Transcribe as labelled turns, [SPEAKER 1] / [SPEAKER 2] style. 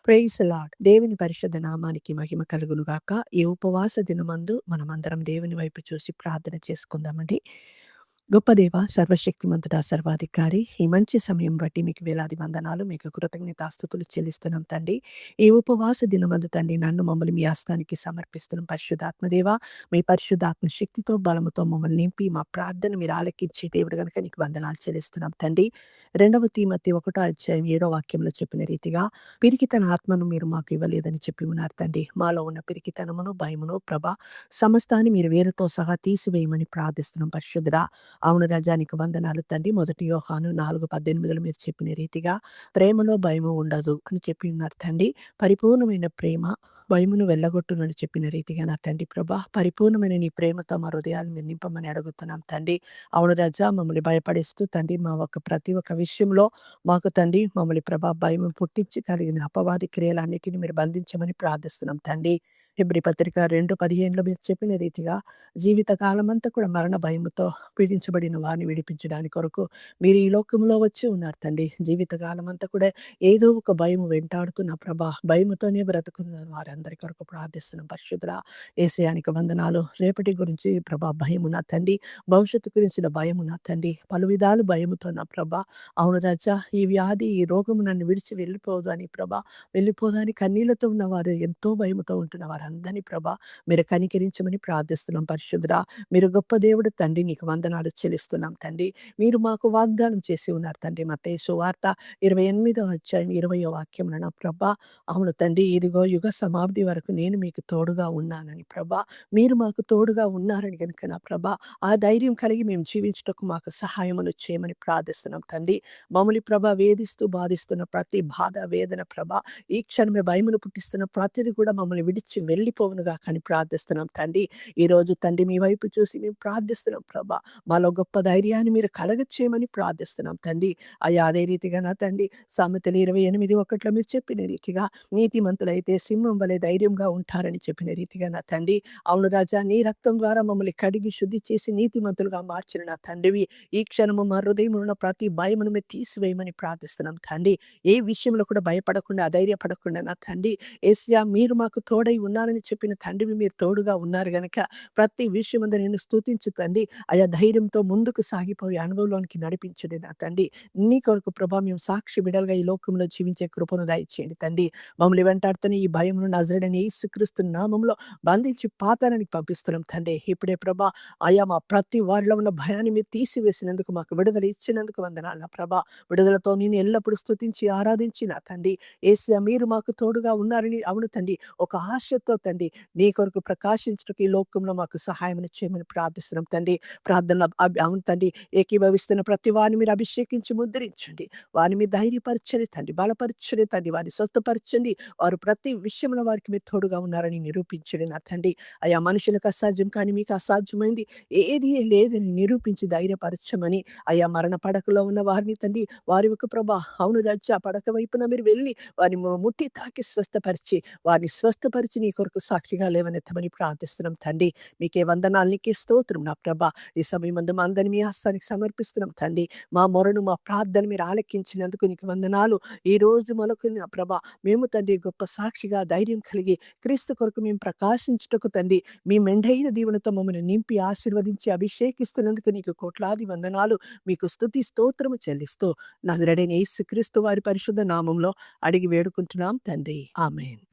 [SPEAKER 1] Praise lord. దేవుని పరిశుద్ధ నామానికి మహిమ కలుగును గాక. ఈ ఉపవాస దినమందు మనమందరం దేవుని వైపు చూసి ప్రార్థన చేసుకుందామండి. గొప్ప దేవ, సర్వశక్తిమంతుడా, సర్వాధికారి, ఈ మంచి సమయం బట్టి మీకు వేలాది వందనాలు, మీకు కృతజ్ఞతాస్తుతులు చెల్లిస్తున్నాం తండ్రి. ఈ ఉపవాస దినమందు తండ్రి నన్ను మమ్మల్ని మీ హస్తానికి సమర్పిస్తున్నాం. పరిశుద్ధాత్మ దేవ, మీ పరిశుద్ధాత్మ శక్తితో బలముతో మమ్మల్ని నింపి మా ప్రార్థన మీరు ఆలకించే దేవుడు గనుక నీకు వందనాలు చెల్లిస్తున్నాం తండ్రి. 2 తిమోతి 1:7 వాక్యంలో చెప్పిన రీతిగా పిరికితన ఆత్మను మీరు మాకు ఇవ్వలేదని చెప్పి ఉన్నారు తండ్రి. మాలో ఉన్న పిరికితనమును, భయమును ప్రభా సమస్తాన్ని మీరు వేరుతో సహా తీసివేయమని ప్రార్థిస్తున్నాం పరిశుద్ధుడా. అవును రాజా, నీకు వందనాలు తండ్రి. 1 యోహాను 4:18 మీరు చెప్పిన రీతిగా ప్రేమలో భయము ఉండదు అని చెప్పి ఉన్నారు తండ్రి. పరిపూర్ణమైన ప్రేమ భయమును వెళ్ళగొట్టునని చెప్పిన రీతిగా నా తండ్రి ప్రభా, పరిపూర్ణమైన నీ ప్రేమతో మా హృదయాలు మీరు నింపమని అడుగుతున్నాం తండ్రి. అవును రాజా, మమ్మల్ని భయపడిస్తూ తండ్రి మా ప్రతి ఒక్క విషయంలో మాకు తండ్రి మమ్మల్ని ప్రభా భయం పుట్టించి కలిగిన అపవాది క్రియలన్నిటిని మీరు బంధించమని ప్రార్థిస్తున్నాం తండ్రి. హెబ్రీ పత్రిక 2:15 మీరు చెప్పిన రీతిగా జీవితకాలమంతా కూడా మరణ భయముతో పీడించబడిన వారిని విడిపించడానికి కొరకు మీరు ఈ లోకంలో వచ్చి ఉన్నారు తండ్రి. జీవితకాలమంతా కూడా ఏదో ఒక భయం వెంటాడుతున్న ప్రభా, భయముతోనే బ్రతుకున్న వారందరి కొరకు ప్రార్థిస్తున్నాం పరిశుద్ధుడా. యేసయ్యానికి వందనాలు. రేపటి గురించి ప్రభా భయము నా తండ్రి, భవిష్యత్తు గురించిన భయము నా తండ్రి, పలు విధాలు భయముతో నా ప్రభా. అవును రాజా, ఈ వ్యాధి ఈ రోగము నన్ను విడిచి వెళ్ళిపోదు అని ప్రభా, వెళ్ళిపోదని కన్నీళ్లతో ఉన్నవారు, ఎంతో భయముతో ఉంటున్న వారందరినీ ప్రభా మీరు కనికరించమని ప్రార్థిస్తున్నాం పరిశుద్ధుడా. మీరు గొప్ప దేవుడు తండ్రి, నీకు వందనాలు చెల్లిస్తున్నాం తండ్రి. మీరు మాకు వాగ్దానం చేసి ఉన్నారు తండ్రి. మత్తయి సువార్త 28:20 వాక్యమున నా ప్రభా, అవును తండ్రి, ఇదిగో యుగ సమాప్తి వరకు నేను మీకు తోడుగా ఉన్నానని ప్రభా, మీరు మాకు తోడుగా ఉన్నారని గనుక నా ప్రభా, ఆ ధైర్యం కలిగి మేము జీవించుటకు మాకు సహాయమును చేయమని ప్రార్థిస్తున్నాం తండ్రి. మమ్మల్ని ప్రభా వేధిస్తూ బాధిస్తున్న ప్రతి బాధ వేదన ప్రభా, ఈ క్షణమే భయమును పుట్టిస్తున్న ప్రతిది కూడా మమ్మల్ని విడిచి వెళ్ళిపోవునుగా కానీ ప్రార్థిస్తున్నాం తండ్రి. ఈరోజు తండ్రి మీ వైపు చూసి మేము ప్రార్థిస్తున్నాం ప్రభా, మాలో గొప్ప ధైర్యాన్ని మీరు కలగచేయమని ప్రార్థిస్తున్నాం తండ్రి. అయ్యా, అదే రీతిగా నా తండ్రి సామెతలు 28:1 మీరు చెప్పిన రీతిగా నీతిమంతులైతే సింహం వలె ధైర్యంగా ఉంటారని చెప్పిన రీతిగా నా తండ్రి. అవును రాజా, నీ రక్తం ద్వారా మమ్మల్ని కడిగి శుద్ధి చేసి నీతిమంతులుగా మార్చిన నా తండ్రివి, ఈ క్షణము మా హృదయంలో ఉన్న ప్రతి భయమును మీరు తీసివేయమని ప్రార్థిస్తున్నాం తండ్రి. ఏ విషయంలో కూడా భయపడకుండా అధైర్యపడకుండా నా తండ్రి యేసయ్యా, మీరు మాకు తోడై ఉన్నారని చెప్పిన తండ్రివి, మీరు తోడుగా ఉన్నారు గనక ప్రతి విషయం అందు నేను స్తుతించు తండ్రి. అయా ధైర్యంతో ముందుకు సాగిపోయి అనుభవంలోనికి నడిపించండి నా తండ్రి. నీ కొరకు ప్రభా మేము సాక్షి బిడ్డలుగా ఈ లోకంలో జీవించే కృపను దయచేయండి తండ్రి. మమ్మల్ని వెంటాడుతున్న ఈ భయమును నజరేయుడైన యేసుక్రీస్తు నామములో బంధించి పాతాళానికి పంపిస్తున్నాం తండ్రి. ఇప్పుడే ప్రభా, అయా మా ప్రతి వారిలో ఉన్న భయాన్ని మీరు తీసివేసినందుకు, మాకు విడుదల ఇచ్చినందుకు వందనాలు నా ప్రభా. విడుదలతో నేను ఎల్లప్పుడూ స్తుతించి ఆరాధించి నా తండ్రి యేసయ్యా, మీరు మాకు తోడుగా ఉన్నారని అవును తండ్రి ఒక ఆశతో తండ్రి నీ కొరకు ప్రకాశించుటకు ఈ లోకంలో మాకు సహాయం చేయమని ప్రార్థిస్తున్నాం తండ్రి. ప్రార్థన అవును తండ్రి, ఏకీభవిస్తున్న ప్రతి వారిని మీరు అభిషేకించి ముద్రించండి. వారిని మీరు ధైర్యపరచండి తండ్రి, బలపరచండి తండ్రి, వారిని స్వస్థపరచండి. వారు ప్రతి విషయంలో వారికి మీరు తోడుగా ఉన్నారని నిరూపించండి నా తండ్రి. అయా, మనుషులకు అసాధ్యం కానీ మీకు అసాధ్యమైంది ఏది లేదని నిరూపించి ధైర్యపరచమని, అయా మరణ పడకలో ఉన్న వారిని తండ్రి, వారి యొక్క ప్రభా అవును రాజా పడక వైపున మీరు వెళ్ళి వారిని ముట్టి తాకి స్వస్థపరిచి, వారిని స్వస్థపరిచి నీ కొరకు సాక్షిగా లేవనెత్తమని ప్రార్థిస్తున్నాం తండ్రి. మీకే వందనాలు, నీకే స్తోత్రం నా ప్రభా. ఈ సమయమందు మా అందరిని మీ హస్తానికి సమర్పిస్తున్నాం తండ్రి. మా మొరను మా ప్రార్థన మీరు ఆలకించినందుకు నీకు వందనాలు. ఈ రోజు మొలకు నా ప్రభా మేము తండ్రి గొప్ప సాక్షిగా ధైర్యం కలిగి క్రీస్తు కొరకు మేము ప్రకాశించుటకు తండ్రి మీ మెండైన దీవెనతో మమ్మల్ని నింపి ఆశీర్వదించి అభిషేకిస్తున్నందుకు నీకు కోట్లాది వందనాలు. మీకు స్తుతి స్తోత్రము చెల్లిస్తూ నజరేయుడైన యేసుక్రీస్తు వారి పరిశుద్ధ నామంలో అడిగి వేడుకుంటున్నాం తండ్రి. ఆమేన్.